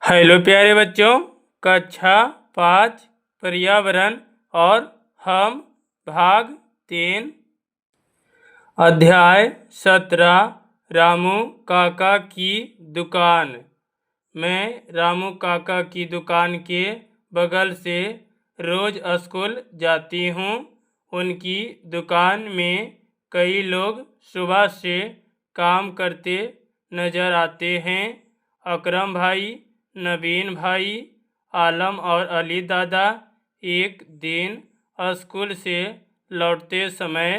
Hello प्यारे बच्चों, कक्षा 5 पर्यावरण और हम भाग 3 अध्याय 17 रामू काका की दुकान। मैं रामू काका की दुकान के बगल से रोज स्कूल जाती हूँ। उनकी दुकान में कई लोग सुबह से काम करते नजर आते हैं। अकरम भाई, नवीन भाई, आलम और अली दादा। एक दिन स्कूल से लौटते समय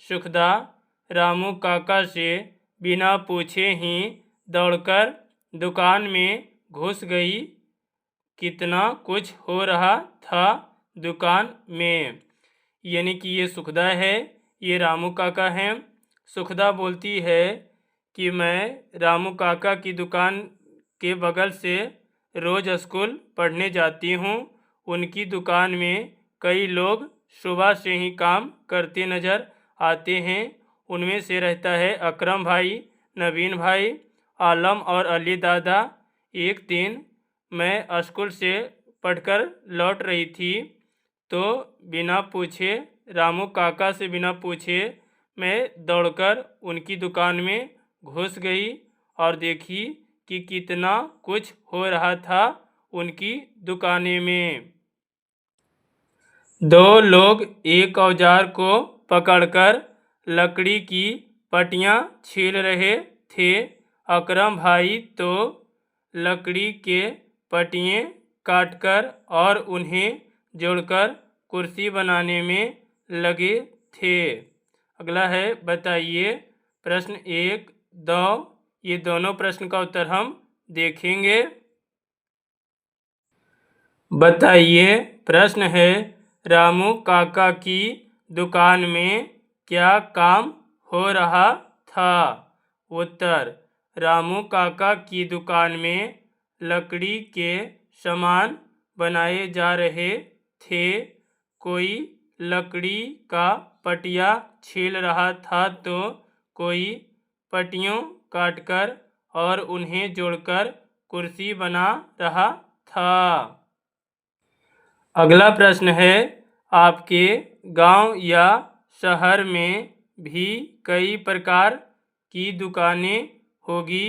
सुखदा रामू काका से बिना पूछे ही दौड़कर दुकान में घुस गई। कितना कुछ हो रहा था दुकान में। यानी कि ये सुखदा है, ये रामू काका हैं। सुखदा बोलती है कि मैं रामू काका की दुकान के बगल से रोज स्कूल पढ़ने जाती हूँ। उनकी दुकान में कई लोग सुबह से ही काम करते नज़र आते हैं। उनमें से रहता है अकरम भाई, नवीन भाई, आलम और अली दादा। एक दिन मैं स्कूल से पढ़कर लौट रही थी तो बिना पूछे, रामू काका से बिना पूछे, मैं दौड़कर उनकी दुकान में घुस गई और देखी कि कितना कुछ हो रहा था उनकी दुकानें में। दो लोग एक औजार को पकड़कर लकड़ी की पट्टियाँ छील रहे थे। अकरम भाई तो लकड़ी के पट्टियाँ काटकर और उन्हें जोड़कर कुर्सी बनाने में लगे थे। अगला है, बताइए। प्रश्न 1, 2, ये दोनों प्रश्न का उत्तर हम देखेंगे। बताइए। प्रश्न है, रामू काका की दुकान में क्या काम हो रहा था? उत्तर, रामू काका की दुकान में लकड़ी के सामान बनाए जा रहे थे। कोई लकड़ी का पटिया छील रहा था तो कोई पट्टियों काटकर और उन्हें जोड़कर कुर्सी बना रहा था। अगला प्रश्न है, आपके गांव या शहर में भी कई प्रकार की दुकानें होगी।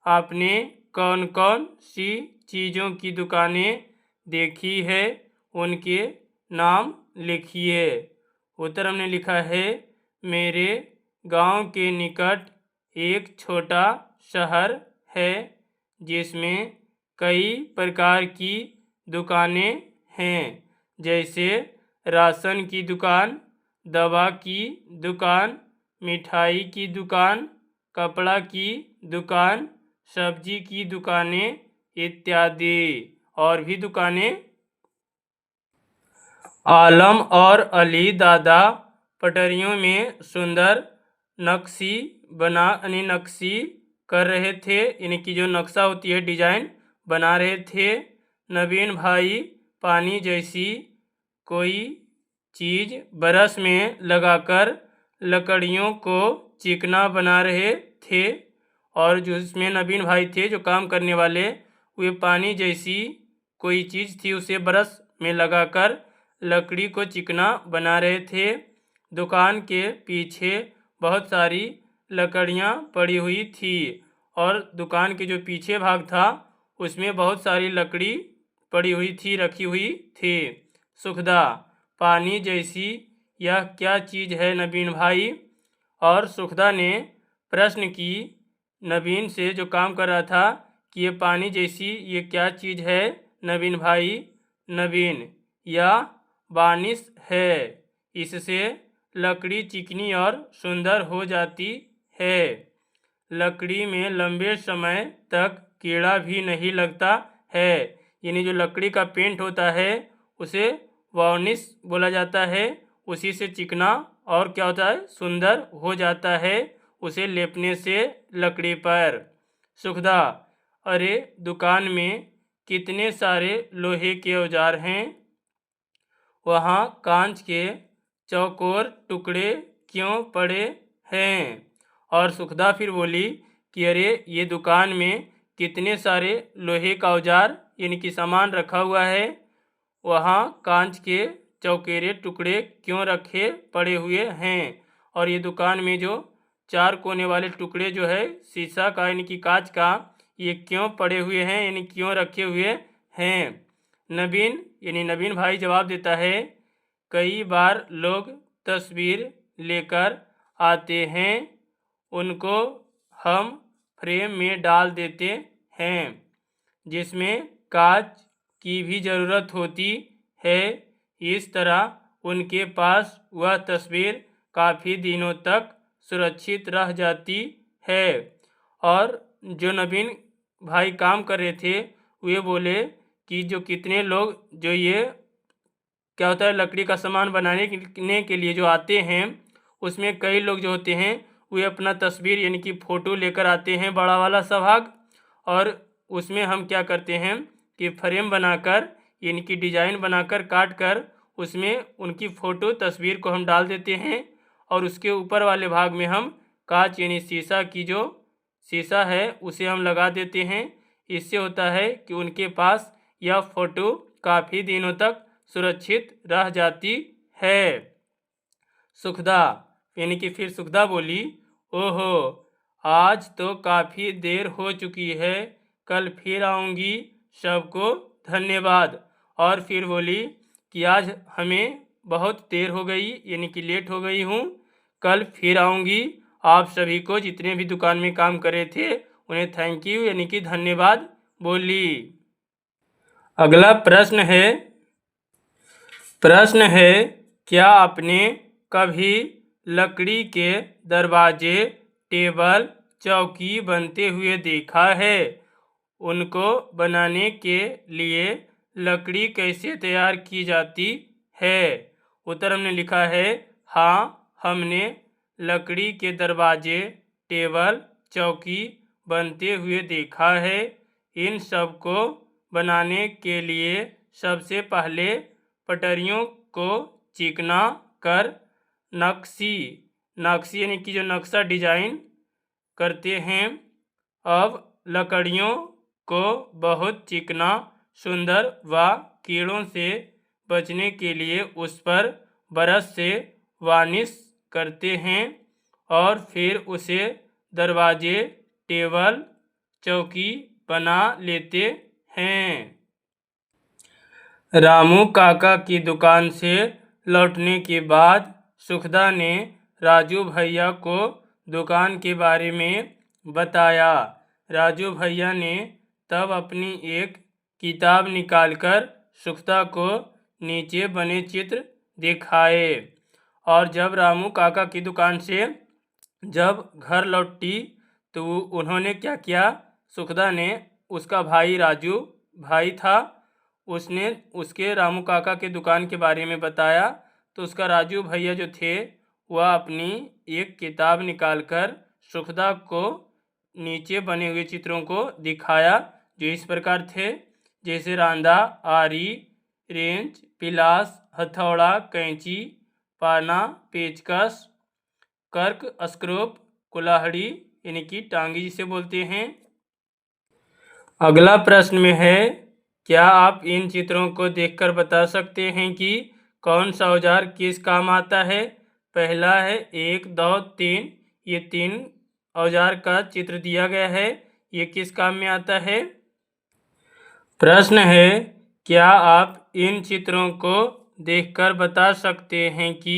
आपने कौन कौन सी चीज़ों की दुकानें देखी है, उनके नाम लिखिए। उत्तर हमने लिखा है, मेरे गांव के निकट एक छोटा शहर है जिसमें कई प्रकार की दुकानें हैं, जैसे राशन की दुकान, दवा की दुकान, मिठाई की दुकान, कपड़ा की दुकान, सब्जी की दुकानें इत्यादि। और भी दुकानें। आलम और अली दादा पटरियों में सुंदर नक्शी कर रहे थे। इनकी जो नक्शा होती है, डिजाइन बना रहे थे। नवीन भाई पानी जैसी कोई चीज़ ब्रश में लगाकर लकड़ियों को चिकना बना रहे थे। और जो इसमें नवीन भाई थे जो काम करने वाले, वे पानी जैसी कोई चीज़ थी उसे ब्रश में लगाकर लकड़ी को चिकना बना रहे थे। दुकान के पीछे बहुत सारी लकड़ियाँ पड़ी हुई थी और दुकान के जो पीछे भाग था उसमें बहुत सारी लकड़ी पड़ी हुई थी, रखी हुई थी। सुखदा, पानी जैसी यह क्या चीज़ है नवीन भाई? और सुखदा ने प्रश्न की नवीन से जो काम कर रहा था कि ये पानी जैसी ये क्या चीज़ है नवीन भाई? नवीन, यह वार्निश है, इससे लकड़ी चिकनी और सुंदर हो जाती है। लकड़ी में लंबे समय तक कीड़ा भी नहीं लगता है। यानी जो लकड़ी का पेंट होता है उसे वार्निश बोला जाता है। उसी से चिकना और क्या होता है, सुंदर हो जाता है उसे लेपने से लकड़ी पर। सुखदा, अरे दुकान में कितने सारे लोहे के औजार हैं, वहाँ कांच के चौकोर टुकड़े क्यों पड़े हैं? और सुखदा फिर बोली कि अरे ये दुकान में कितने सारे लोहे का औजार यानी कि सामान रखा हुआ है, वहाँ कांच के चौकेरे टुकड़े क्यों रखे पड़े हुए हैं, और ये दुकान में जो 4 कोने वाले टुकड़े जो है शीशा का यानी कि कांच का, ये क्यों पड़े हुए हैं यानी क्यों रखे हुए हैं। नवीन भाई जवाब देता है, कई बार लोग तस्वीर लेकर आते हैं, उनको हम फ्रेम में डाल देते हैं जिसमें कांच की भी ज़रूरत होती है। इस तरह उनके पास वह तस्वीर काफ़ी दिनों तक सुरक्षित रह जाती है। और जो नवीन भाई काम कर रहे थे वे बोले कि जो कितने लोग जो ये क्या होता है लकड़ी का सामान बनाने के लिए जो आते हैं, उसमें कई लोग जो होते हैं वे अपना तस्वीर यानी कि फ़ोटो लेकर आते हैं बड़ा वाला सा भाग, और उसमें हम क्या करते हैं कि फ्रेम बनाकर यानी कि डिज़ाइन बनाकर काट कर उसमें उनकी फ़ोटो तस्वीर को हम डाल देते हैं, और उसके ऊपर वाले भाग में हम कांच यानी शीशा की जो शीशा है उसे हम लगा देते हैं। इससे होता है कि उनके पास यह फ़ोटो काफ़ी दिनों तक सुरक्षित रह जाती है। सुखदा यानी कि फिर सुखदा बोली, ओहो आज तो काफ़ी देर हो चुकी है, कल फिर आऊँगी, सबको धन्यवाद। और फिर बोली कि आज हमें बहुत देर हो गई यानी कि लेट हो गई हूँ, कल फिर आऊँगी, आप सभी को जितने भी दुकान में काम कर रहे थे उन्हें थैंक यू यानी कि धन्यवाद बोली। अगला प्रश्न है क्या आपने कभी लकड़ी के दरवाजे, टेबल, चौकी बनते हुए देखा है? उनको बनाने के लिए लकड़ी कैसे तैयार की जाती है? उत्तर हमने लिखा है, हाँ हमने लकड़ी के दरवाजे, टेबल, चौकी बनते हुए देखा है। इन सब को बनाने के लिए सबसे पहले पटरियों को चिकना कर नक्शी यानी कि जो नक्शा डिजाइन करते हैं। अब लकड़ियों को बहुत चिकना, सुंदर व कीड़ों से बचने के लिए उस पर ब्रश से वार्निश करते हैं और फिर उसे दरवाजे, टेबल, चौकी बना लेते हैं। रामू काका की दुकान से लौटने के बाद सुखदा ने राजू भैया को दुकान के बारे में बताया। राजू भैया ने तब अपनी एक किताब निकालकर सुखदा को नीचे बने चित्र दिखाए, और जब रामू काका की दुकान से जब घर लौटी तो उन्होंने क्या किया, सुखदा ने उसका भाई राजू भाई था, उसने उसके रामू काका के दुकान के बारे में बताया। तो उसका राजू भैया जो थे वह अपनी एक किताब निकालकर सुखदा को नीचे बने हुए चित्रों को दिखाया, जो इस प्रकार थे, जैसे रांदा, आरी, रेंच, पिलास, हथौड़ा, कैंची, पाना, पेचकस, कर्क, स्क्रोप, कुल्हाड़ी यानी कि टांगी जिसे बोलते हैं। अगला प्रश्न में है, क्या आप इन चित्रों को देखकर बता सकते हैं कि कौन सा औजार किस काम आता है? पहला है 1, 2, 3, ये 3 औजार का चित्र दिया गया है, ये किस काम में आता है? प्रश्न है, क्या आप इन चित्रों को देखकर बता सकते हैं कि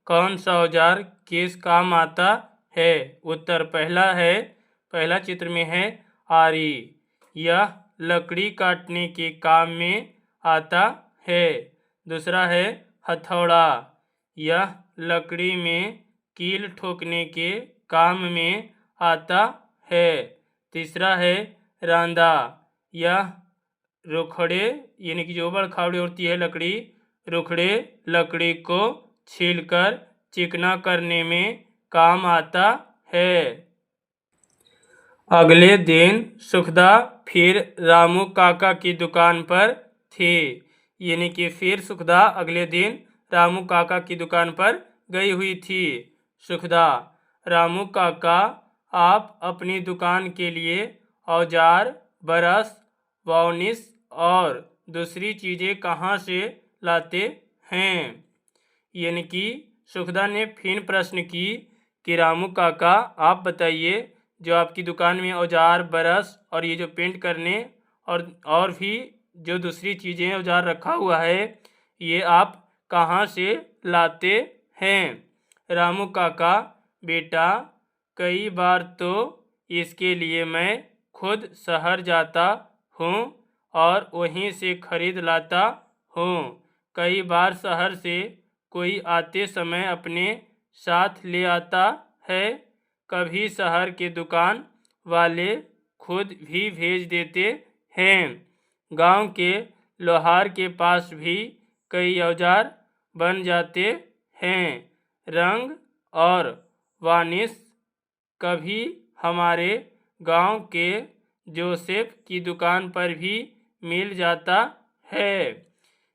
कौन सा औजार किस काम आता है? उत्तर पहला चित्र में है आरी, यह लकड़ी काटने के काम में आता है। दूसरा है हथौड़ा, यह लकड़ी में कील ठोकने के काम में आता है। तीसरा है रांदा, यह रुखड़े यानी कि जो बड़ खावड़ी होती है लकड़ी, रुखड़े लकड़ी को छीलकर चिकना करने में काम आता है। अगले दिन सुखदा फिर रामू काका की दुकान पर थी, यानी कि फिर सुखदा अगले दिन रामू काका की दुकान पर गई हुई थी। सुखदा, रामू काका आप अपनी दुकान के लिए औजार ब्रश, वार्निश और दूसरी चीज़ें कहाँ से लाते हैं। यानी कि सुखदा ने फिर प्रश्न की कि रामू काका आप बताइए, जो आपकी दुकान में औजार, ब्रश और ये जो पेंट करने और भी जो दूसरी चीज़ें औजार रखा हुआ है, ये आप कहाँ से लाते हैं। रामू काका बेटा कई बार तो इसके लिए मैं खुद शहर जाता हूँ और वहीं से खरीद लाता हूँ। कई बार शहर से कोई आते समय अपने साथ ले आता है। कभी शहर के दुकान वाले खुद भी भेज देते हैं। गांव के लोहार के पास भी कई औजार बन जाते हैं। रंग और वार्निश कभी हमारे गांव के जोसेफ की दुकान पर भी मिल जाता है।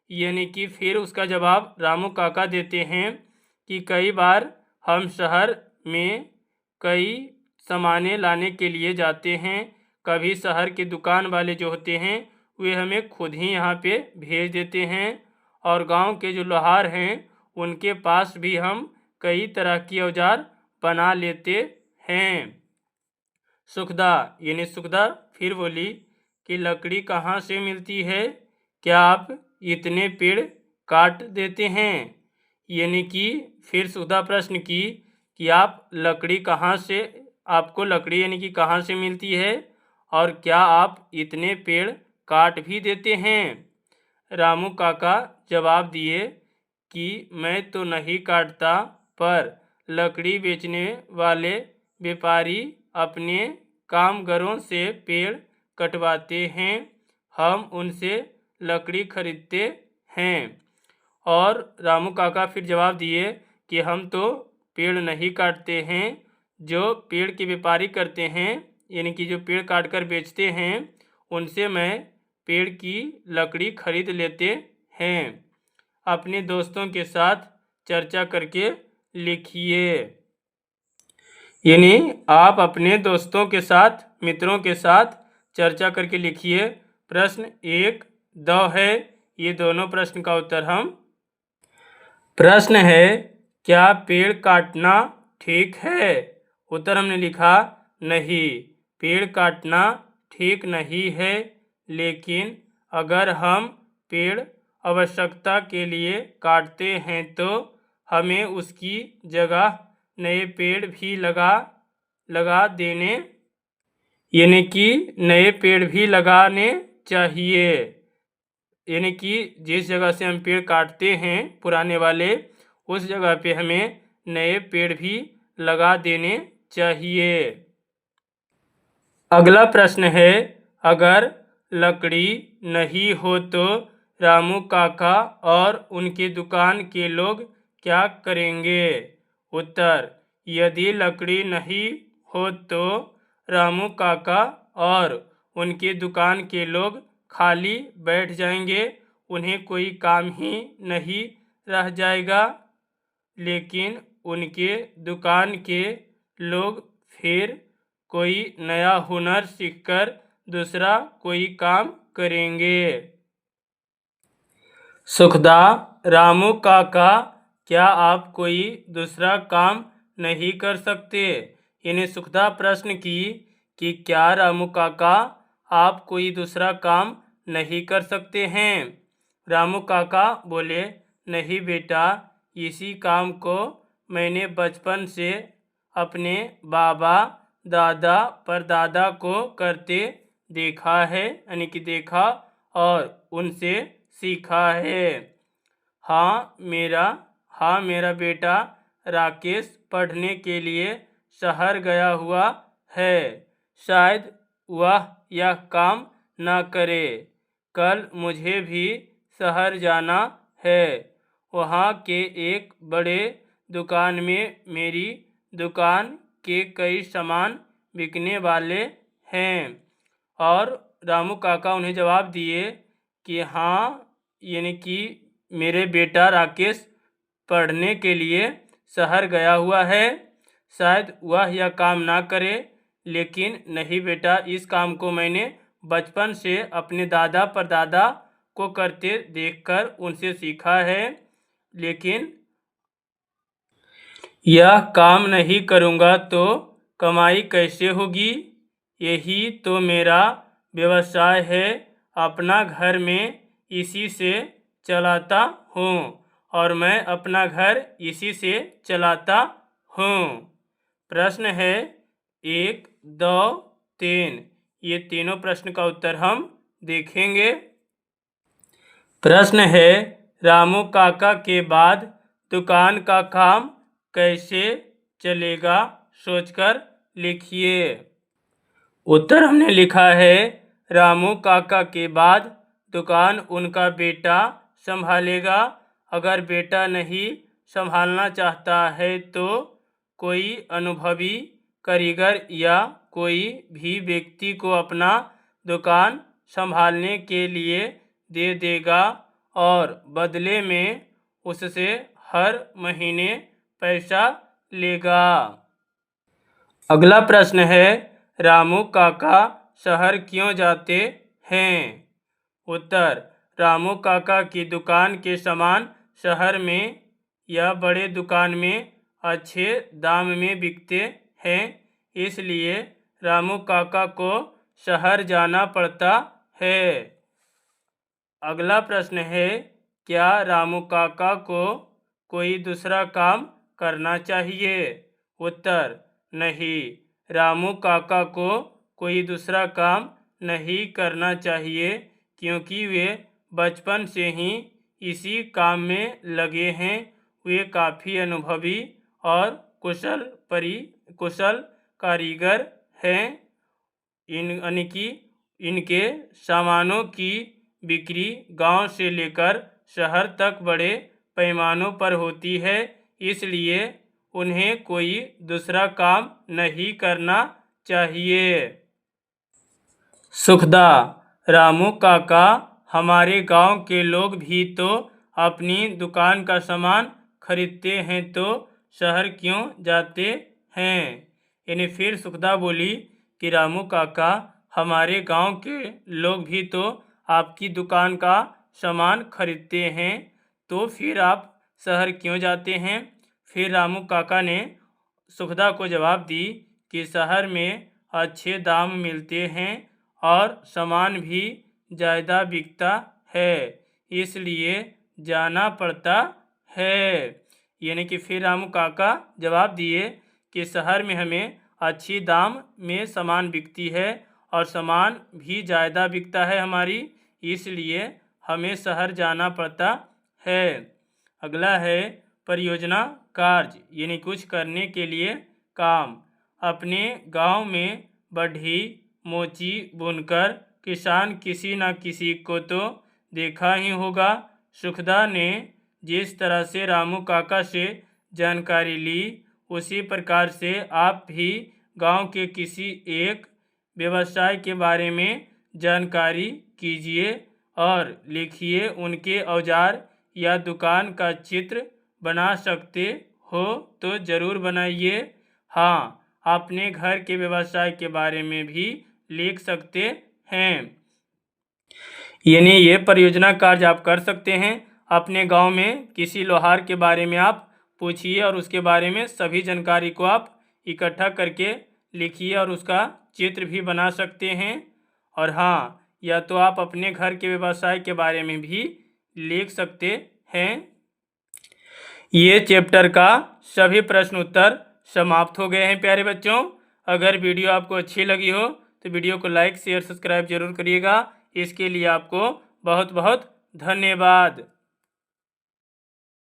यानी कि फिर उसका जवाब रामू काका देते हैं कि कई बार हम शहर में कई सामानें लाने के लिए जाते हैं। कभी शहर के दुकान वाले जो होते हैं वे हमें खुद ही यहाँ पे भेज देते हैं और गांव के जो लोहार हैं उनके पास भी हम कई तरह की औजार बना लेते हैं। सुखदा यानी सुखदा फिर बोली कि लकड़ी कहाँ से मिलती है, क्या आप इतने पेड़ काट देते हैं। यानी कि फिर सुखदा प्रश्न की कि आप लकड़ी कहाँ से, आपको लकड़ी यानी कि कहाँ से मिलती है और क्या आप इतने पेड़ काट भी देते हैं। रामू काका जवाब दिए कि मैं तो नहीं काटता, पर लकड़ी बेचने वाले व्यापारी अपने कामगारों से पेड़ कटवाते हैं। हम उनसे लकड़ी खरीदते हैं। और रामू काका फिर जवाब दिए कि हम तो पेड़ नहीं काटते हैं, जो पेड़ के व्यापारी करते हैं यानी कि जो पेड़ काट कर बेचते हैं उनसे मैं पेड़ की लकड़ी खरीद लेते हैं। अपने दोस्तों के साथ चर्चा करके लिखिए। यानी आप अपने दोस्तों के साथ, मित्रों के साथ चर्चा करके लिखिए। प्रश्न 1, 2 है, ये दोनों प्रश्न का उत्तर हम। प्रश्न है क्या पेड़ काटना ठीक है। उत्तर हमने लिखा नहीं, पेड़ काटना ठीक नहीं है, लेकिन अगर हम पेड़ आवश्यकता के लिए काटते हैं तो हमें उसकी जगह नए पेड़ भी लगा देने, यानी कि नए पेड़ भी लगाने चाहिए। यानी कि जिस जगह से हम पेड़ काटते हैं पुराने वाले, उस जगह पे हमें नए पेड़ भी लगा देने चाहिए। अगला प्रश्न है अगर लकड़ी नहीं हो तो रामू काका और उनके दुकान के लोग क्या करेंगे। उत्तर यदि लकड़ी नहीं हो तो रामू काका और उनके दुकान के लोग खाली बैठ जाएंगे, उन्हें कोई काम ही नहीं रह जाएगा। लेकिन उनके दुकान के लोग फिर कोई नया हुनर सीखकर दूसरा कोई काम करेंगे। सुखदा रामू काका क्या आप कोई दूसरा काम नहीं कर सकते। इन्हें सुखदा प्रश्न की कि क्या रामू काका आप कोई दूसरा काम नहीं कर सकते हैं। रामू काका बोले नहीं बेटा, इसी काम को मैंने बचपन से अपने बाबा, दादा, परदादा को करते देखा है, यानी कि देखा और उनसे सीखा है। हाँ मेरा बेटा राकेश पढ़ने के लिए शहर गया हुआ है, शायद वह यह काम ना करे। कल मुझे भी शहर जाना है, वहाँ के एक बड़े दुकान में मेरी दुकान के कई सामान बिकने वाले हैं। और रामू काका उन्हें जवाब दिए कि हाँ, यानी कि मेरे बेटा राकेश पढ़ने के लिए शहर गया हुआ है, शायद वह यह काम ना करे, लेकिन नहीं बेटा, इस काम को मैंने बचपन से अपने दादा परदादा को करते देखकर उनसे सीखा है, लेकिन यह काम नहीं करूँगा तो कमाई कैसे होगी। यही तो मेरा व्यवसाय है, अपना घर में इसी से चलाता हूँ और मैं अपना घर इसी से चलाता हूँ। प्रश्न है 1, 2, 3। ये तीनों प्रश्न का उत्तर हम देखेंगे। प्रश्न है रामू काका के बाद दुकान का काम कैसे चलेगा, सोचकर लिखिए। उत्तर हमने लिखा है रामू काका के बाद दुकान उनका बेटा संभालेगा। अगर बेटा नहीं संभालना चाहता है तो कोई अनुभवी कारीगर या कोई भी व्यक्ति को अपना दुकान संभालने के लिए दे देगा और बदले में उससे हर महीने पैसा लेगा। अगला प्रश्न है रामू काका शहर क्यों जाते हैं। उत्तर रामू काका की दुकान के सामान शहर में या बड़े दुकान में अच्छे दाम में बिकते हैं, इसलिए रामू काका को शहर जाना पड़ता है। अगला प्रश्न है क्या रामू काका को कोई दूसरा काम करना चाहिए। उत्तर नहीं, रामू काका को कोई दूसरा काम नहीं करना चाहिए क्योंकि वे बचपन से ही इसी काम में लगे हैं। वे काफ़ी अनुभवी और कुशल कारीगर हैं। इनके सामानों की बिक्री गांव से लेकर शहर तक बड़े पैमानों पर होती है, इसलिए उन्हें कोई दूसरा काम नहीं करना चाहिए। सुखदा रामू काका हमारे गांव के लोग भी तो अपनी दुकान का सामान खरीदते हैं तो शहर क्यों जाते हैं। यानी फिर सुखदा बोली कि रामू काका हमारे गांव के लोग भी तो आपकी दुकान का सामान खरीदते हैं तो फिर आप शहर क्यों जाते हैं। फिर रामू काका ने सुखदा को जवाब दी कि शहर में अच्छे दाम मिलते हैं और सामान भी ज़्यादा बिकता है, इसलिए जाना पड़ता है। यानी कि फिर रामू काका जवाब दिए कि शहर में हमें अच्छी दाम में सामान बिकती है और सामान भी ज़्यादा बिकता है हमारी, इसलिए हमें शहर जाना पड़ता है। अगला है परियोजना कार्य, यानी कुछ करने के लिए काम। अपने गांव में बढ़ी मोची बुनकर किसान किसी न किसी को तो देखा ही होगा। सुखदा ने जिस तरह से रामू काका से जानकारी ली उसी प्रकार से आप भी गांव के किसी एक व्यवसाय के बारे में जानकारी कीजिए और लिखिए। उनके औजार या दुकान का चित्र बना सकते हो तो ज़रूर बनाइए। हाँ, अपने घर के व्यवसाय के बारे में भी लिख सकते हैं। यानी ये परियोजना कार्य आप कर सकते हैं। अपने गांव में किसी लोहार के बारे में आप पूछिए और उसके बारे में सभी जानकारी को आप इकट्ठा करके लिखिए और उसका चित्र भी बना सकते हैं। और हाँ, या तो आप अपने घर के व्यवसाय के बारे में भी लिख सकते हैं। ये चैप्टर का सभी प्रश्न उत्तर समाप्त हो गए हैं प्यारे बच्चों। अगर वीडियो आपको अच्छी लगी हो तो वीडियो को लाइक शेयर सब्सक्राइब जरूर करिएगा। इसके लिए आपको बहुत बहुत धन्यवाद।